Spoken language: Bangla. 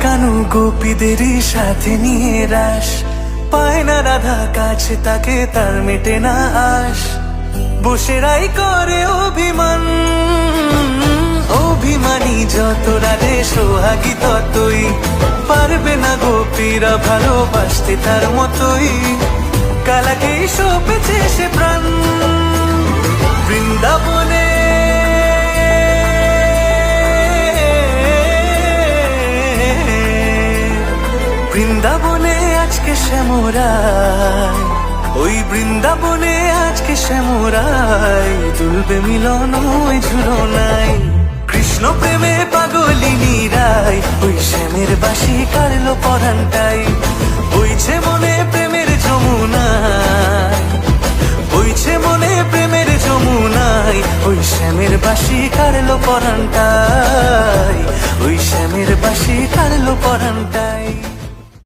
কানু গোপীদেরই সাথে নিয়ে রাস, পায় না রাধা কাছে তাকে, তার মেটে না আশ। বসেরাই করে অভিমান, অভিমানী যত রাধে সোহাগী ততই, পারবে না গোপীরা ভালোবাসতে তার মতোই। কালাকেই সপেছে সে প্রাণ বৃন্দাবনে, বৃন্দাবনে আজকে শ্যামরাই, ওই বৃন্দাবনে আজকে শ্যামরাই, দুলবে মিলন ওই ঝুলনাই। কৃষ্ণ প্রেমে পাগলিনী রাই, ওই শ্যামের বাঁশি কাড়লো পরানটাই। বইছে মনে প্রেমের যমুনায়, বইছে মনে প্রেমের যমুনায়, ওই শ্যামের বাঁশি কাড়লো পরানটাই, ওই শ্যামের বাঁশি কাড়লো পরানটাই।